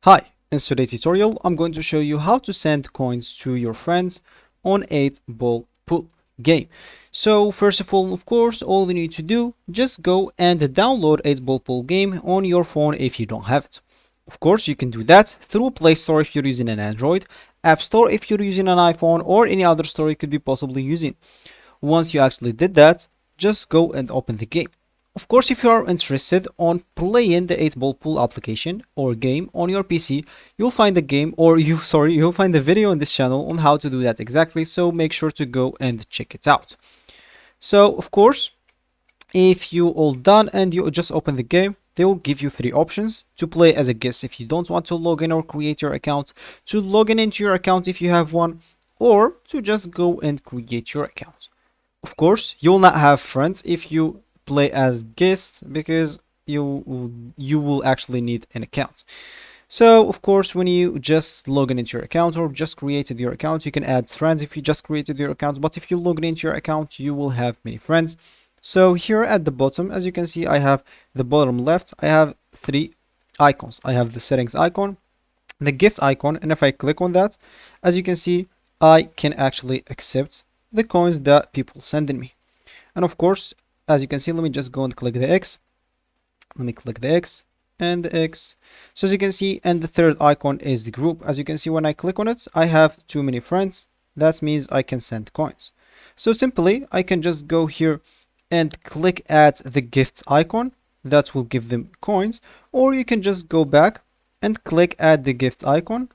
Hi, in today's tutorial, I'm going to show you how to send coins to your friends on 8-ball pool game. So first of all, of course, all you need to do, just go and download 8-ball pool game on your phone if you don't have it. Of course, you can do that through Play Store if you're using an Android, App Store if you're using an iPhone, or any other store you could be possibly using. Once you actually did that, just go and open the game. Of course, if you are interested on playing the 8-ball pool application or game on your PC, you'll find the game or you'll find the video on this channel on how to do that exactly, so make sure to go and check it out. So, of course, if you all done and you just open the game, they will give you three options: to play as a guest if you don't want to log in or create your account, to log in into your account if you have one, or to just go and create your account. Of course, you'll not have friends if you play as guests because you will actually need an account. So, of course, when you just log in into your account or just created your account, you can add friends if you just created your account. But if you log in into your account, you will have many friends. So here at the bottom, as you can see, I have the bottom left, I have three icons. I have the settings icon, the gift icon, and if I click on that, as you can see, I can actually accept the coins that people send in me. And of course, as you can see, let me just go and click the X. Let me click the X and the X. So as you can see, and the third icon is the group. As you can see, when I click on it, I have too many friends. That means I can send coins. So simply, I can just go here and click at the gift icon. That will give them coins. Or you can just go back and click at the gift icon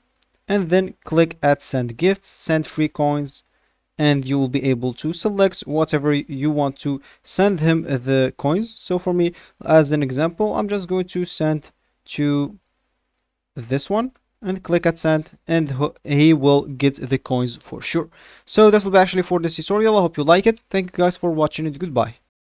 and then click at send gifts, send free coins, and you will be able to select whatever you want to send him the coins. So for me, as an example, I'm just going to send to this one and click at send, and he will get the coins for sure. So this will be actually for this tutorial. I hope you like it. Thank you guys for watching, and goodbye.